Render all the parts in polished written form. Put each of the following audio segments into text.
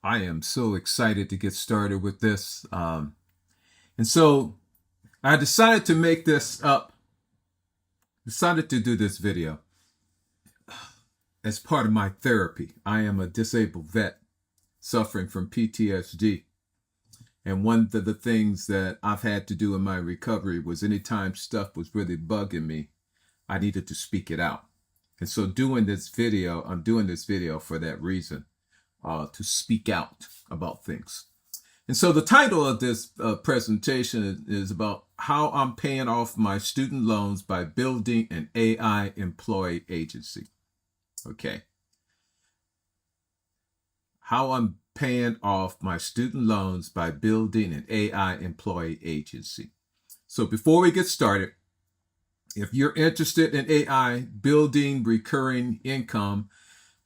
I am so excited to get started with this. And so I decided to make this up, decided to do this video as part of my therapy. I am a disabled vet suffering from PTSD. And one of the things that I've had to do in my recovery was anytime stuff was really bugging me, I needed to speak it out. And so I'm doing this video for that reason, to speak out about things. And so the title of this presentation is about how I'm paying off my student loans by building an AI employee agency. Okay. How I'm paying off my student loans by building an AI employee agency. So before we get started, if you're interested in AI, building recurring income,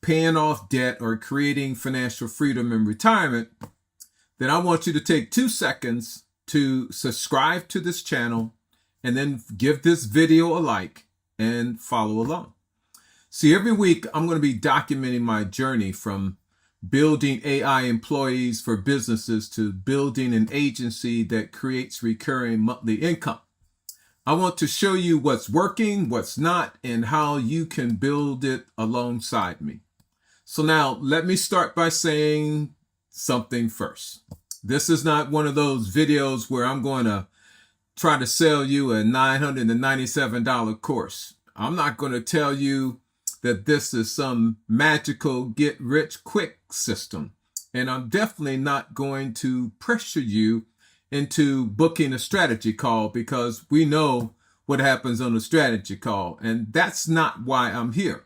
paying off debt, or creating financial freedom in retirement, then I want you to take 2 seconds to subscribe to this channel and then give this video a like and follow along. See, every week I'm going to be documenting my journey from building AI employees for businesses to building an agency that creates recurring monthly income. I want to show you what's working, what's not, and how you can build it alongside me. So now let me start by saying something first. This is not one of those videos where I'm going to try to sell you a $997 course. I'm not going to tell you that this is some magical get rich quick system. And I'm definitely not going to pressure you into booking a strategy call, because we know what happens on a strategy call. And that's not why I'm here.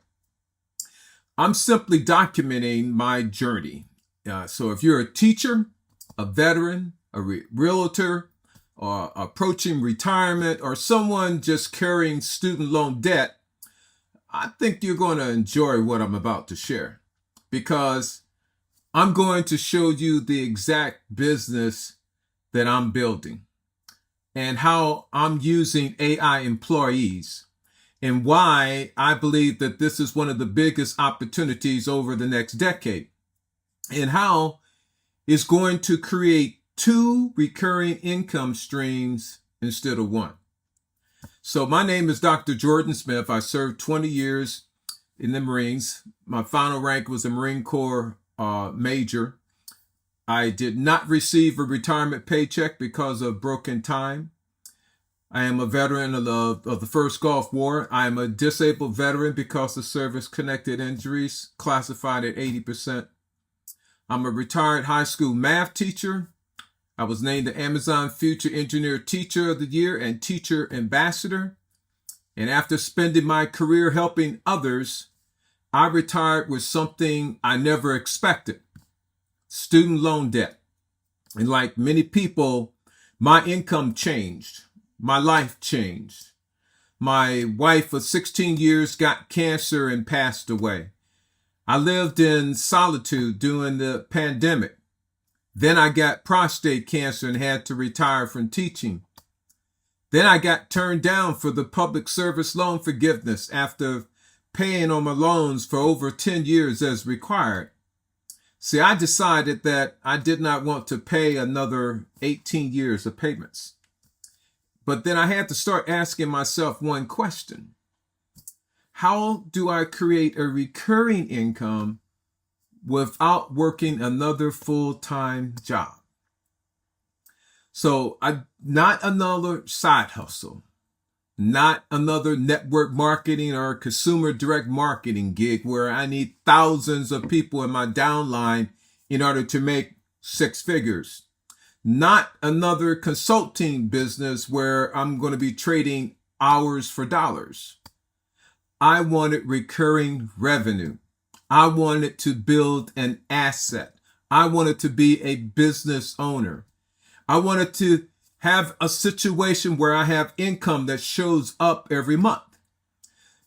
I'm simply documenting my journey. So if you're a teacher, a veteran, a realtor, or approaching retirement, or someone just carrying student loan debt, I think you're going to enjoy what I'm about to share, because I'm going to show you the exact business that I'm building and how I'm using AI employees, and why I believe that this is one of the biggest opportunities over the next decade, and how it's going to create 2 recurring income streams instead of 1. So my name is Dr. Jordan Smith. I served 20 years in the Marines. My final rank was a Marine Corps major. I did not receive a retirement paycheck because of broken time. I am a veteran of the first Gulf War. I am a disabled veteran because of service-connected injuries, classified at 80%. I'm a retired high school math teacher. I was named the Amazon Future Engineer Teacher of the Year and Teacher Ambassador. And after spending my career helping others, I retired with something I never expected: student loan debt. And like many people, my income changed. My life changed. My wife of 16 years got cancer and passed away. I lived in solitude during the pandemic. Then I got prostate cancer and had to retire from teaching. Then I got turned down for the public service loan forgiveness after paying on my loans for over 10 years as required. See, I decided that I did not want to pay another 18 years of payments. But then I had to start asking myself one question: how do I create a recurring income without working another full-time job? So not another side hustle, not another network marketing or consumer direct marketing gig where I need thousands of people in my downline in order to make 6 figures. Not another consulting business where I'm going to be trading hours for dollars. I wanted recurring revenue. I wanted to build an asset. I wanted to be a business owner. I wanted to have a situation where I have income that shows up every month.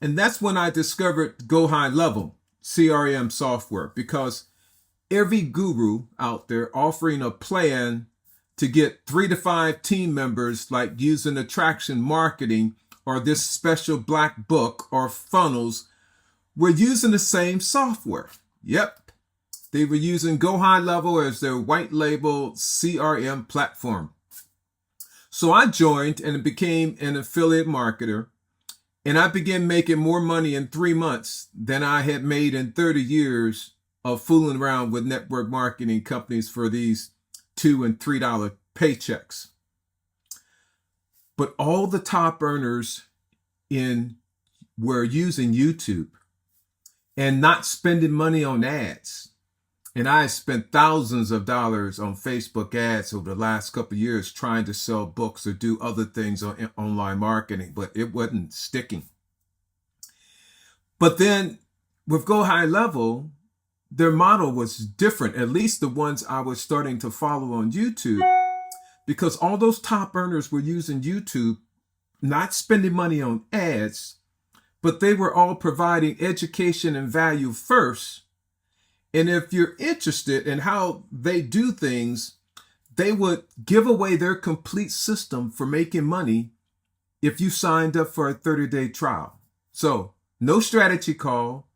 And that's when I discovered GoHighLevel CRM software, because every guru out there offering a plan to get 3 to 5 team members, like using attraction marketing or this special black book or funnels, we're using the same software. Yep. They were using GoHighLevel as their white label CRM platform. So I joined and became an affiliate marketer, and I began making more money in 3 months than I had made in 30 years of fooling around with network marketing companies for these $2 and $3 paychecks. But all the top earners were using YouTube and not spending money on ads. And I spent thousands of dollars on Facebook ads over the last couple of years trying to sell books or do other things on online marketing, but it wasn't sticking. But then with GoHighLevel, their model was different, at least the ones I was starting to follow on YouTube, because all those top earners were using YouTube, not spending money on ads, but they were all providing education and value first. And if you're interested in how they do things, they would give away their complete system for making money if you signed up for a 30-day trial. So no strategy call,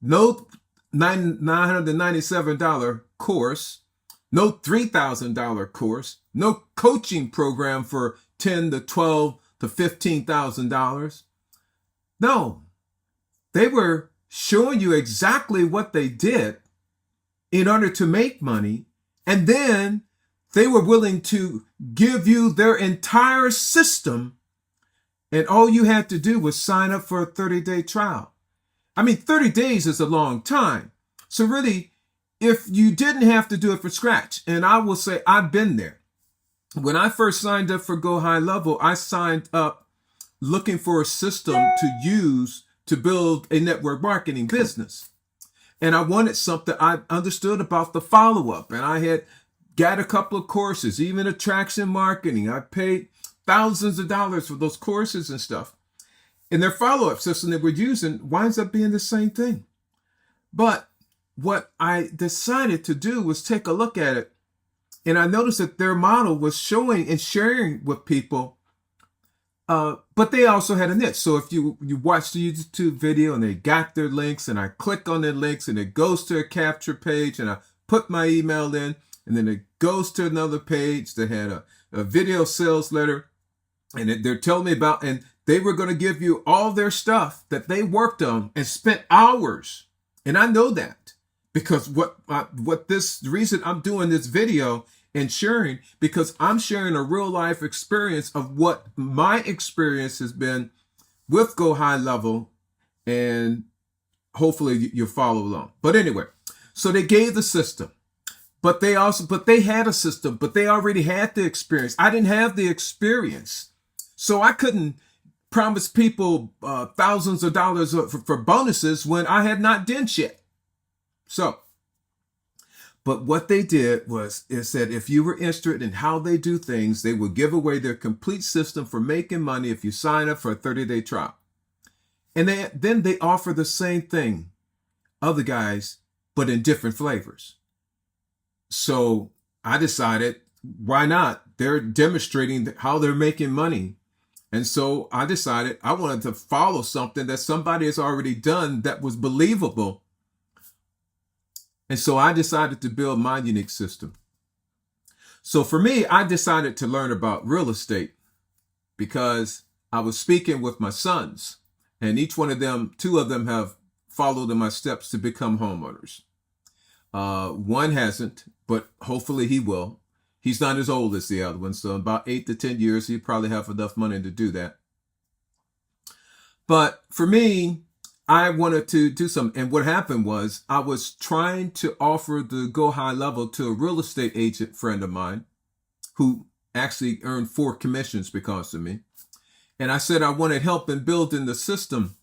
no $997 course, no $3,000 course, no coaching program for $10,000 to $12,000 to $15,000. No, they were showing you exactly what they did in order to make money. And then they were willing to give you their entire system. And all you had to do was sign up for a 30-day trial. I mean, 30 days is a long time. So really, if you didn't have to do it from scratch, and I will say I've been there. When I first signed up for GoHighLevel, I signed up looking for a system to use to build a network marketing business. And I wanted something I understood about the follow-up. And I had got a couple of courses, even attraction marketing. I paid thousands of dollars for those courses and stuff. And their follow-up system that we're using winds up being the same thing. But what I decided to do was take a look at it. And I noticed that their model was showing and sharing with people. But they also had a niche. So if you watch the YouTube video and they got their links and I click on their links and it goes to a capture page and I put my email in and then it goes to another page that had a video sales letter and they're telling me about, and they were going to give you all their stuff that they worked on and spent hours. And I know that because the reason I'm doing this video and sharing, because I'm sharing a real life experience of what my experience has been with GoHighLevel, and hopefully you'll follow along. But anyway, so they gave the system, but they had a system, but they already had the experience. I didn't have the experience. So I couldn't promise people thousands of dollars for bonuses when I had not done shit. So, but what they did is that if you were interested in how they do things, they would give away their complete system for making money if you sign up for a 30-day trial. And then they offer the same thing, other guys, but in different flavors. So I decided, why not? They're demonstrating how they're making money. And so I decided I wanted to follow something that somebody has already done that was believable. And so I decided to build my unique system. So for me, I decided to learn about real estate because I was speaking with my sons, and each one of them, 2 of them have followed in my steps to become homeowners. One hasn't, but hopefully he will. He's not as old as the other one, so in about 8 to 10 years, he'd probably have enough money to do that. But for me, I wanted to do something. And what happened was I was trying to offer the GoHighLevel to a real estate agent friend of mine who actually earned 4 commissions because of me. And I said I wanted help in building the system.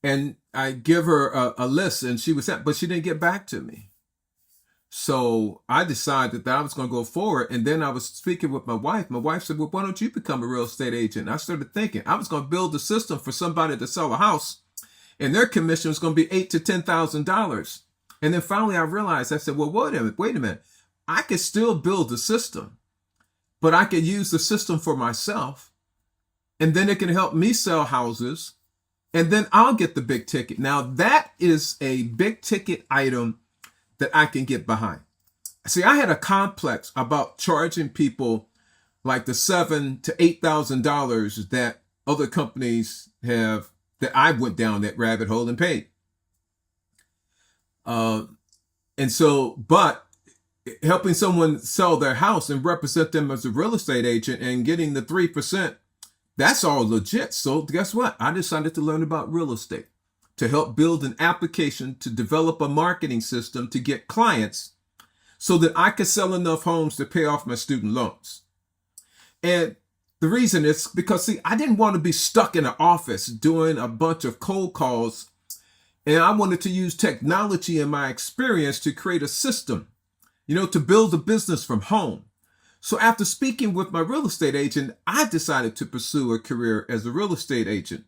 And I give her a list and she was at, but she didn't get back to me. So I decided that I was going to go forward. And then I was speaking with my wife. My wife said, well, why don't you become a real estate agent? And I started thinking I was going to build a system for somebody to sell a house, and their commission was going to be $8,000 to $10,000. And then finally I realized, I said, well, wait a minute. I could still build a system, but I could use the system for myself. And then it can help me sell houses. And then I'll get the big ticket. Now that is a big ticket item that I can get behind. See, I had a complex about charging people like the $7,000 to $8,000 that other companies have, that I went down that rabbit hole and paid. But helping someone sell their house and represent them as a real estate agent and getting the 3%, that's all legit. So guess what? I decided to learn about real estate, to help build an application, to develop a marketing system, to get clients so that I could sell enough homes to pay off my student loans. And the reason is because, see, I didn't want to be stuck in an office doing a bunch of cold calls. And I wanted to use technology and my experience to create a system, to build a business from home. So after speaking with my real estate agent, I decided to pursue a career as a real estate agent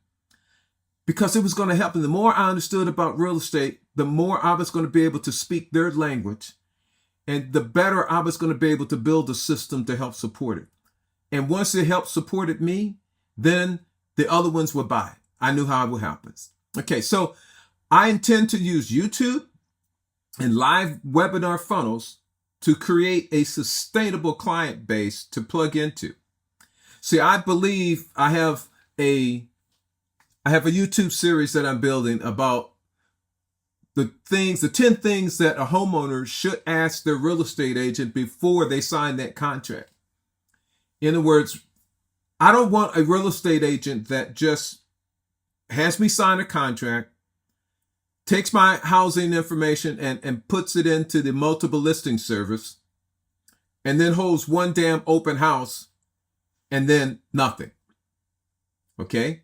because it was going to help. And the more I understood about real estate, the more I was going to be able to speak their language, and the better I was going to be able to build a system to help support it. And once it helped supported me, then the other ones would buy. I knew how it would happen. Okay, so I intend to use YouTube and live webinar funnels to create a sustainable client base to plug into. See, I believe I have a YouTube series that I'm building about the 10 things that a homeowner should ask their real estate agent before they sign that contract. In other words, I don't want a real estate agent that just has me sign a contract, takes my housing information and puts it into the multiple listing service, and then holds one damn open house and then nothing. Okay?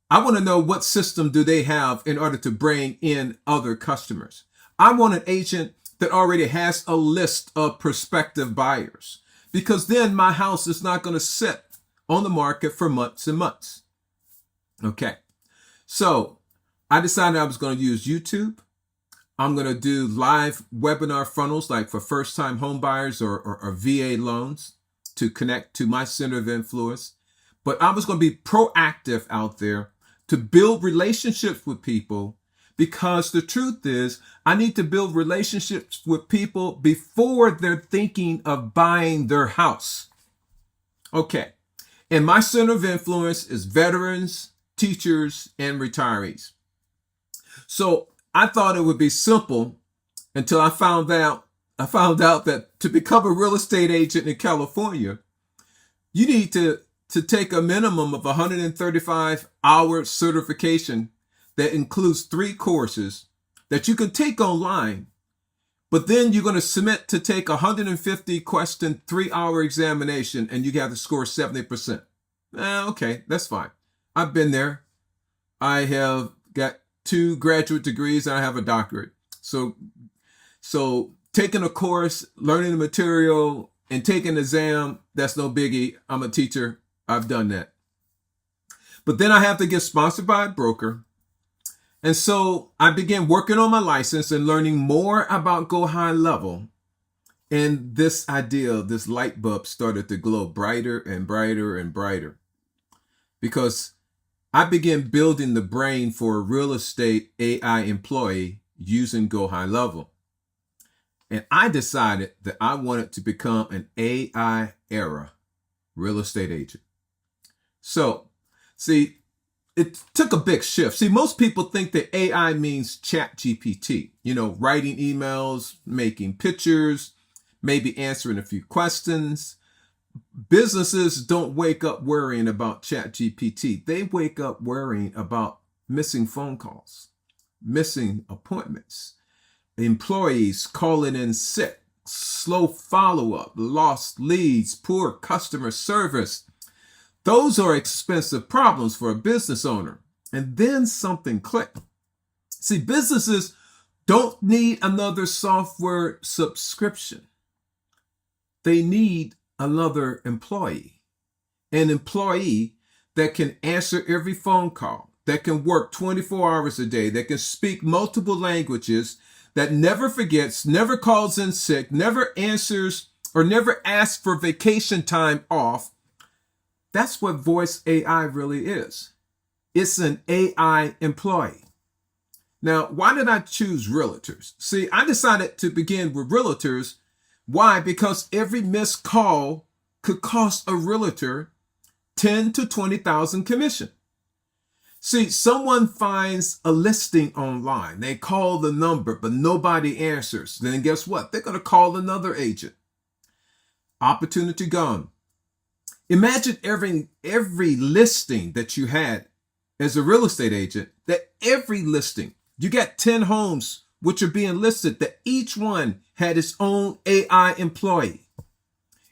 I want to know what system do they have in order to bring in other customers. I want an agent that already has a list of prospective buyers, because then my house is not going to sit on the market for months and months. Okay. So I decided I was going to use YouTube. I'm going to do live webinar funnels like for first-time home buyers or VA loans to connect to my center of influence. But I was going to be proactive out there to build relationships with people, because the truth is I need to build relationships with people before they're thinking of buying their house. Okay. And my center of influence is veterans, teachers, and retirees. So I thought it would be simple until I found out that to become a real estate agent in California, you need to take a minimum of 135-hour certification that includes 3 courses that you can take online, but then you're going to submit to take a 150-question 3-hour examination, and you have to score 70%. Okay, that's fine. I've been there. I have got 2 graduate degrees and I have a doctorate. So taking a course, learning the material, and taking an exam, that's no biggie. I'm a teacher. I've done that. But then I have to get sponsored by a broker. And so I began working on my license and learning more about GoHighLevel. And this idea, this light bulb started to glow brighter and brighter and brighter, because I began building the brain for a real estate AI employee using GoHighLevel. And I decided that I wanted to become an AI era real estate agent. So, see, it took a big shift. See, most people think that AI means chat GPT, writing emails, making pictures, maybe answering a few questions. Businesses don't wake up worrying about chat GPT. They wake up worrying about missing phone calls, missing appointments, employees calling in sick, slow follow-up, lost leads, poor customer service. Those are expensive problems for a business owner. And then something clicked. See, businesses don't need another software subscription. They need another employee, an employee that can answer every phone call, that can work 24 hours a day, that can speak multiple languages, that never forgets, never calls in sick, never answers or never asks for vacation time off. That's what voice AI really is. It's an AI employee. Now, why did I choose realtors? See, I decided to begin with realtors. Why? Because every missed call could cost a realtor 10 to 20,000 commission. See, someone finds a listing online. They call the number, but nobody answers. Then guess what? They're going to call another agent. Opportunity gone. Imagine every listing that you had as a real estate agent, that every listing, you got 10 homes which are being listed, that each one had its own AI employee.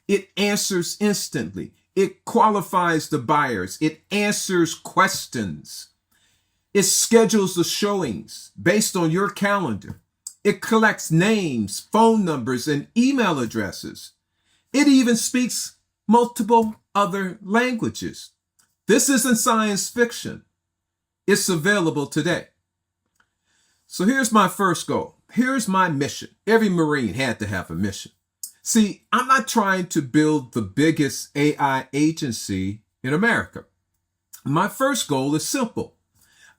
It answers instantly. It qualifies the buyers. It answers questions. It schedules the showings based on your calendar. It collects names, phone numbers, and email addresses. It even speaks multiple other languages. This isn't science fiction. It's available today. So here's my first goal. Here's my mission. Every Marine had to have a mission. See, I'm not trying to build the biggest AI agency in America. My first goal is simple.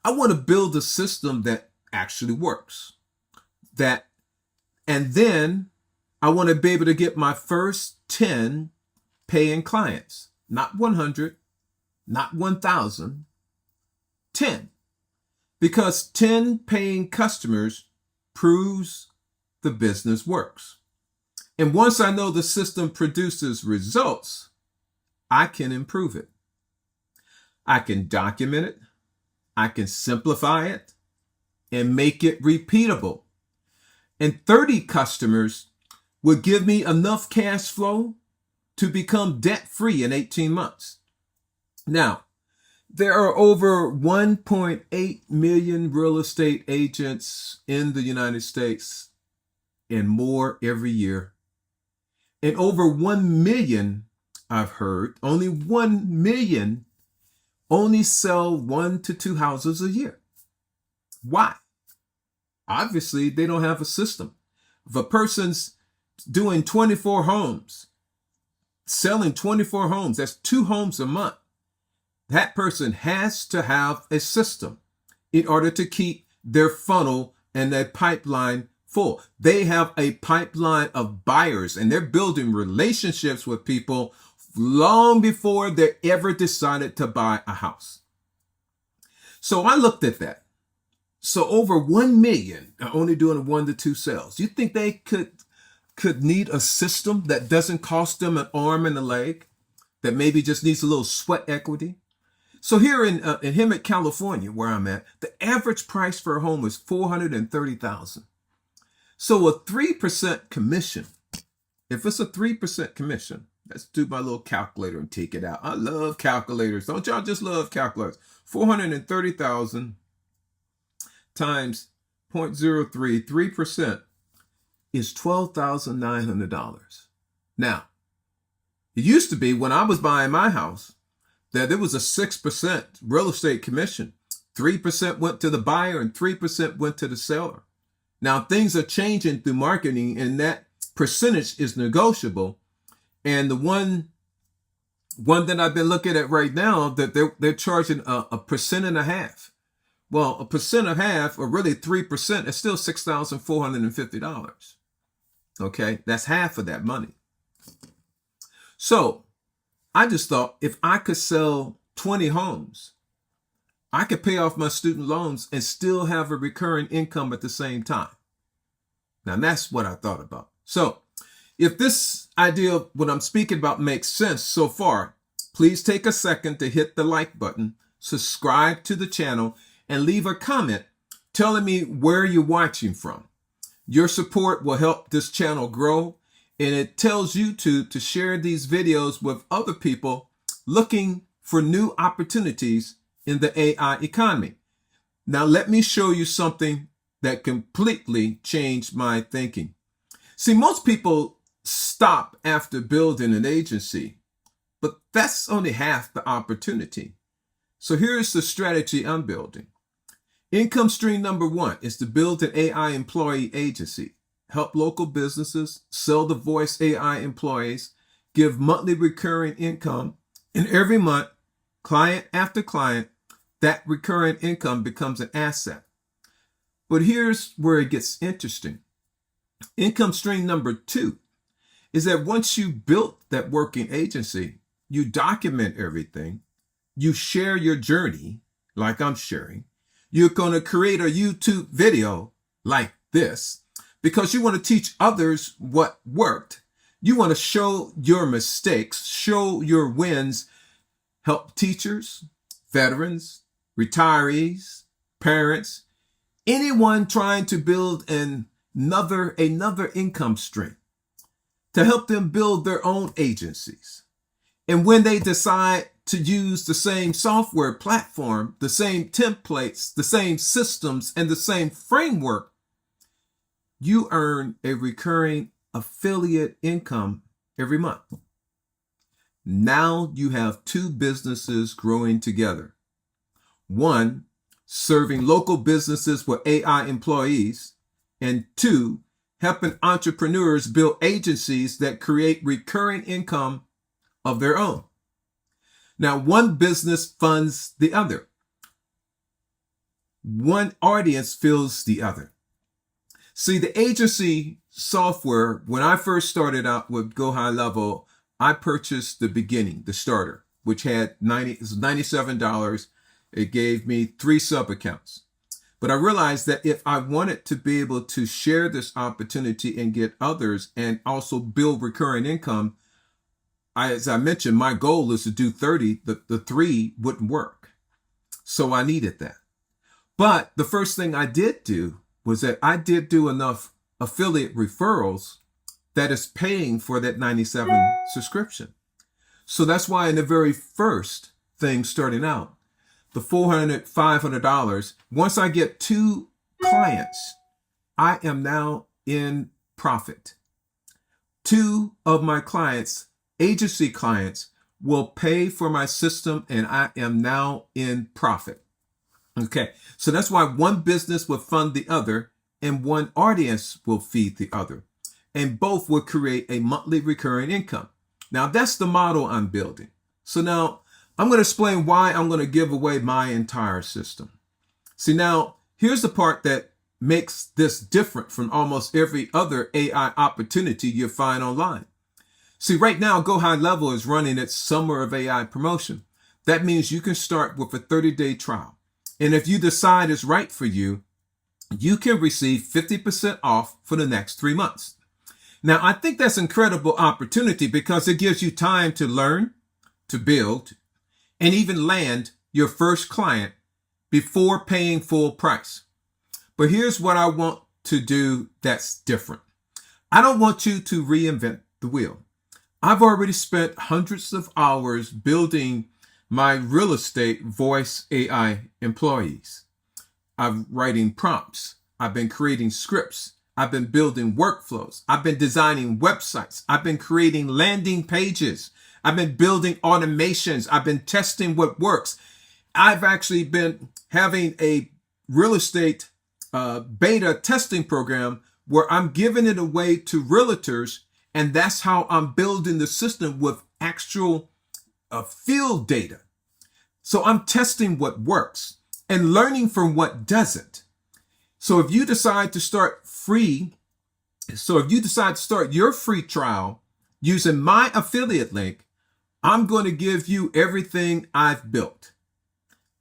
I want to build a system that actually works. And then I want to be able to get my first 10 paying clients. Not 100, not 1,000, 10. Because 10 paying customers proves the business works. And once I know the system produces results, I can improve it. I can document it. I can simplify it and make it repeatable. And 30 customers would give me enough cash flow to become debt-free in 18 months. Now, there are over 1.8 million real estate agents in the United States and more every year. And over 1 million, I've heard, only 1 million only sell 1 to 2 houses a year. Why? Obviously, they don't have a system. If a person's doing 24 homes, selling 24 homes, that's 2 homes a month. That person has to have a system in order to keep their funnel and their pipeline full. They have a pipeline of buyers and they're building relationships with people long before they ever decided to buy a house. So I looked at that. So over 1 million are only doing 1 to 2 sales. You think they could need a system that doesn't cost them an arm and a leg, that maybe just needs a little sweat equity? So here in Hemet, California, where I'm at, the average price for a home is $430,000. So a 3% commission, if it's a 3% commission, let's do my little calculator and take it out. I love calculators. Don't y'all just love calculators? 430,000 times 0.03, 3% is $12,900. Now, it used to be when I was buying my house that there was a 6% real estate commission. 3% went to the buyer and 3% went to the seller. Now things are changing through marketing and that percentage is negotiable. And the one that I've been looking at right now, that they're charging a 1.5%. Well, a 1.5%, or really 3%, is still $6,450. Okay, that's half of that money. So I just thought if I could sell 20 homes, I could pay off my student loans and still have a recurring income at the same time. Now that's what I thought about. So if this idea of what I'm speaking about makes sense so far, please take a second to hit the like button, subscribe to the channel, and leave a comment telling me where you're watching from. Your support will help this channel grow, and it tells YouTube to share these videos with other people looking for new opportunities in the AI economy. Now, let me show you something that completely changed my thinking. See, most people stop after building an agency, but that's only half the opportunity. So here's the strategy I'm building. Income stream number 1 is to build an AI employee agency, help local businesses sell the voice AI employees, give monthly recurring income, and every month, client after client, that recurring income becomes an asset. But here's where it gets interesting. Income stream number 2 is that once you built that working agency, you document everything, you share your journey like I'm sharing, you're going to create a YouTube video like this because you want to teach others what worked. You want to show your mistakes, show your wins, help teachers, veterans, retirees, parents, anyone trying to build another income stream to help them build their own agencies. And when they decide to use the same software platform, the same templates, the same systems, and the same framework, you earn a recurring affiliate income every month. Now you have 2 businesses growing together. One, serving local businesses with AI employees, and 2, helping entrepreneurs build agencies that create recurring income of their own. Now, one business funds the other. One audience fills the other. See, the agency software, when I first started out with GoHighLevel, I purchased the beginning, the starter, which had $97. It gave me 3 sub-accounts. But I realized that if I wanted to be able to share this opportunity and get others and also build recurring income, as I mentioned, my goal is to do 30. The 3 wouldn't work. So I needed that. But the first thing I did do was that I did do enough affiliate referrals that is paying for that 97 subscription. So that's why in the very first thing starting out, the $400, $500, once I get 2 clients, I am now in profit. 2 of my clients, agency clients, will pay for my system and I am now in profit. Okay, so that's why one business will fund the other and one audience will feed the other. And both will create a monthly recurring income. Now that's the model I'm building. So now I'm going to explain why I'm going to give away my entire system. See, now here's the part that makes this different from almost every other AI opportunity you find online. See, right now, GoHighLevel is running its Summer of AI promotion. That means you can start with a 30-day trial. And if you decide it's right for you, you can receive 50% off for the next 3 months. Now, I think that's an incredible opportunity because it gives you time to learn, to build, and even land your first client before paying full price. But here's what I want to do that's different. I don't want you to reinvent the wheel. I've already spent hundreds of hours building my real estate voice AI employees. I'm writing prompts. I've been creating scripts. I've been building workflows. I've been designing websites. I've been creating landing pages. I've been building automations. I've been testing what works. I've actually been having a real estate beta testing program where I'm giving it away to realtors. And that's how I'm building the system with actual field data. So I'm testing what works and learning from what doesn't. So if you decide to start your free trial using my affiliate link, I'm going to give you everything I've built.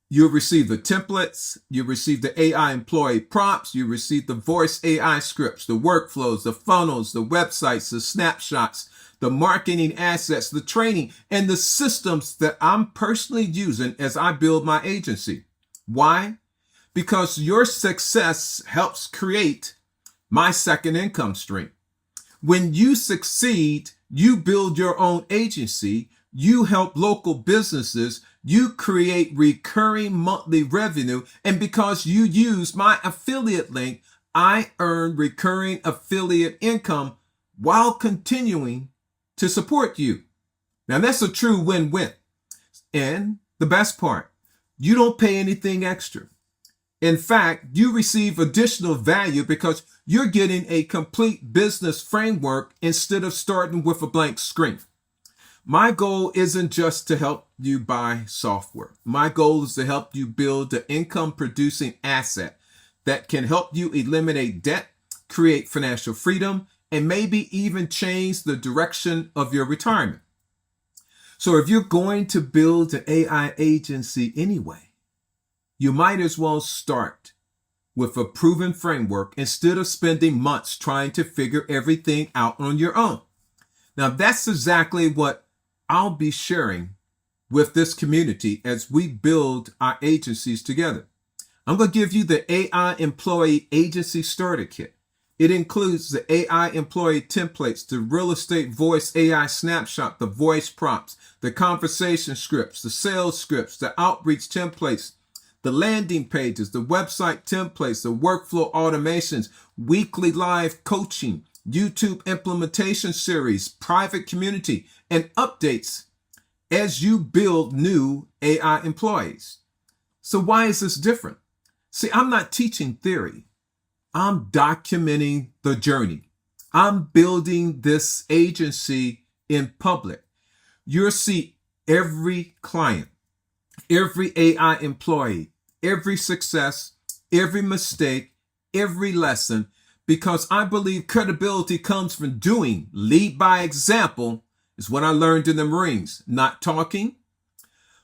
You'll receive the templates, you'll receive the AI employee prompts, you'll receive the voice AI scripts, the workflows, the funnels, the websites, the snapshots, the marketing assets, the training, and the systems that I'm personally using as I build my agency. Why? Because your success helps create my second income stream. When you succeed, you build your own agency, you help local businesses, you create recurring monthly revenue, and because you use my affiliate link, I earn recurring affiliate income while continuing to support you. Now that's a true win-win. And the best part, you don't pay anything extra. In fact, you receive additional value because you're getting a complete business framework instead of starting with a blank screen. My goal isn't just to help you buy software. My goal is to help you build an income producing asset that can help you eliminate debt, create financial freedom, and maybe even change the direction of your retirement. So if you're going to build an AI agency anyway, you might as well start with a proven framework instead of spending months trying to figure everything out on your own. Now, that's exactly what I'll be sharing with this community as we build our agencies together. I'm going to give you the AI Employee Agency Starter Kit. It includes the AI Employee Templates, the Real Estate Voice AI Snapshot, the voice prompts, the conversation scripts, the sales scripts, the outreach templates, the landing pages, the website templates, the workflow automations, weekly live coaching, YouTube implementation series, private community, and updates as you build new AI employees. So why is this different? See, I'm not teaching theory. I'm documenting the journey. I'm building this agency in public. You'll see every client, every AI employee, every success, every mistake, every lesson, because I believe credibility comes from doing. Lead by example is what I learned in the Marines, not talking.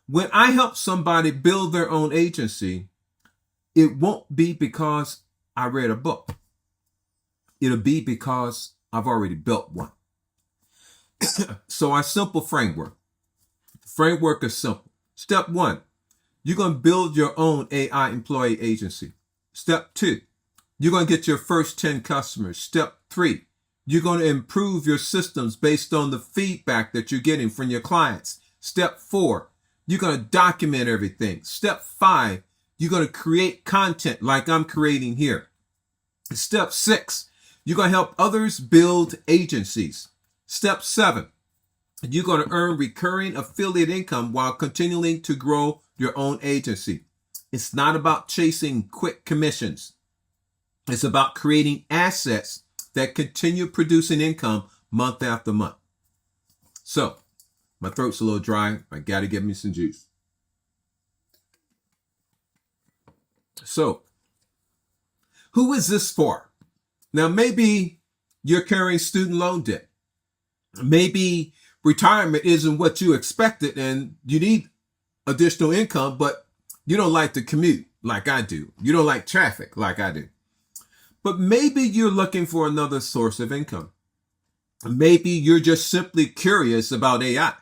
When I help somebody build their own agency, it won't be because I read a book. It'll be because I've already built one. So our simple framework. The framework is simple. Step 1, you're going to build your own AI employee agency. Step 2, you're going to get your first 10 customers. Step 3, you're going to improve your systems based on the feedback that you're getting from your clients. Step 4, you're going to document everything. Step 5, you're going to create content like I'm creating here. Step 6, you're going to help others build agencies. Step 7, you're going to earn recurring affiliate income while continuing to grow your own agency. It's not about chasing quick commissions. It's about creating assets that continue producing income month after month. So, my throat's a little dry. I got to get me some juice. So, who is this for? Now, maybe you're carrying student loan debt. Maybe retirement isn't what you expected and you need additional income, but you don't like to commute like I do. You don't like traffic like I do. But maybe you're looking for another source of income. Maybe you're just simply curious about AI.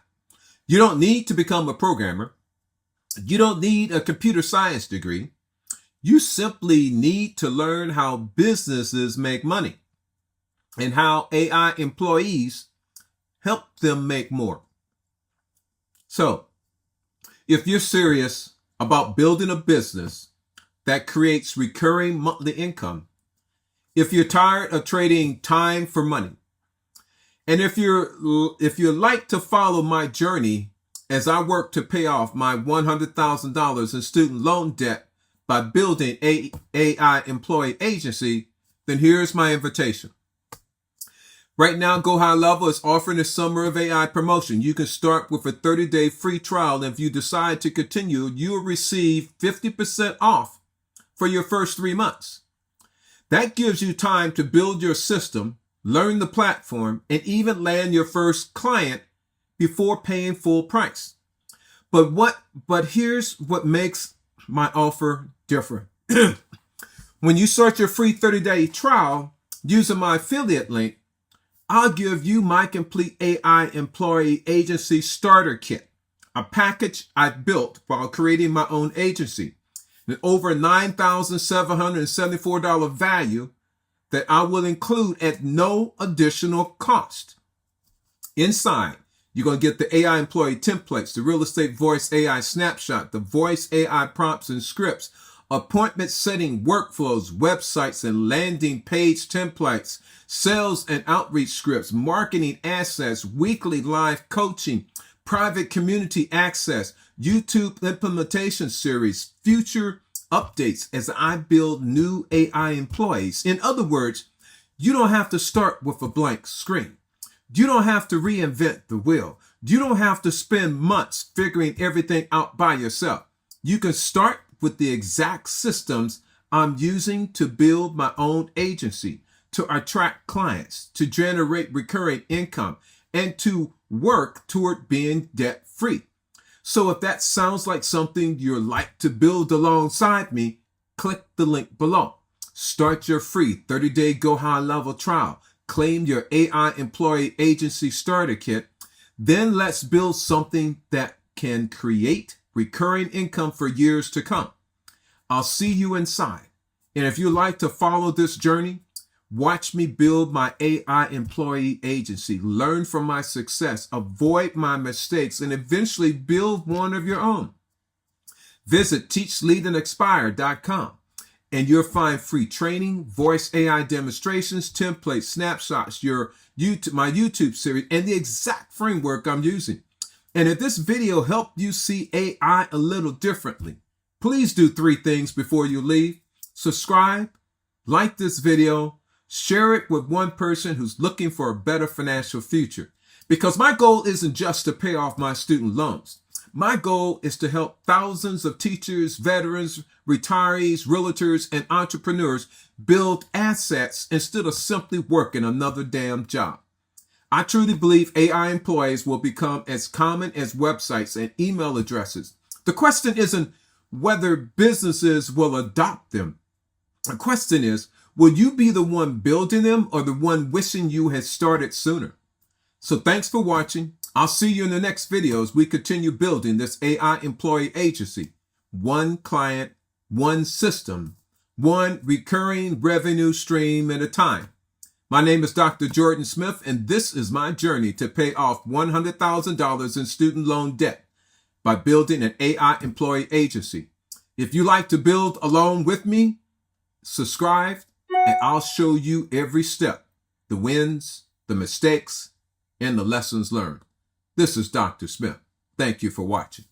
You don't need to become a programmer. You don't need a computer science degree. You simply need to learn how businesses make money and how AI employees help them make more. So, if you're serious about building a business that creates recurring monthly income, if you're tired of trading time for money, and if you like to follow my journey as I work to pay off my $100,000 in student loan debt by building an AI employee agency, then here's my invitation. Right now, GoHighLevel is offering a Summer of AI promotion. You can start with a 30-day free trial, and if you decide to continue, you will receive 50% off for your first 3 months. That gives you time to build your system, learn the platform, and even land your first client before paying full price. But here's what makes my offer different. When you start your free 30-day trial using my affiliate link, I'll give you my complete AI employee agency starter kit, a package I built while creating my own agency, and over $9,774 value that I will include at no additional cost. Inside, you're going to get the AI employee templates, the real estate voice AI snapshot, the voice AI prompts and scripts, appointment setting workflows, websites and landing page templates, sales and outreach scripts, marketing assets, weekly live coaching, private community access, YouTube implementation series, future updates as I build new AI employees. In other words, you don't have to start with a blank screen. You don't have to reinvent the wheel. You don't have to spend months figuring everything out by yourself. You can start with the exact systems I'm using to build my own agency, to attract clients, to generate recurring income, and to work toward being debt-free. So if that sounds like something you'd like to build alongside me, click the link below. Start your free 30-day GoHighLevel trial. Claim your AI employee agency starter kit. Then let's build something that can create recurring income for years to come. I'll see you inside. And if you'd like to follow this journey, watch me build my AI employee agency, learn from my success, avoid my mistakes, and eventually build one of your own. Visit teachleadandexpire.com and you'll find free training, voice AI demonstrations, templates, snapshots, my YouTube series, and the exact framework I'm using. And if this video helped you see AI a little differently, please do 3 things before you leave. Subscribe, like this video, share it with one person who's looking for a better financial future. Because my goal isn't just to pay off my student loans. My goal is to help thousands of teachers, veterans, retirees, realtors, and entrepreneurs build assets instead of simply working another damn job. I truly believe AI employees will become as common as websites and email addresses. The question isn't whether businesses will adopt them. The question is, will you be the one building them or the one wishing you had started sooner? So thanks for watching. I'll see you in the next video as we continue building this AI employee agency. One client, one system, one recurring revenue stream at a time. My name is Dr. Jordan Smith, and this is my journey to pay off $100,000 in student loan debt by building an AI employee agency. If you like to build along with me, subscribe, and I'll show you every step, the wins, the mistakes, and the lessons learned. This is Dr. Smith. Thank you for watching.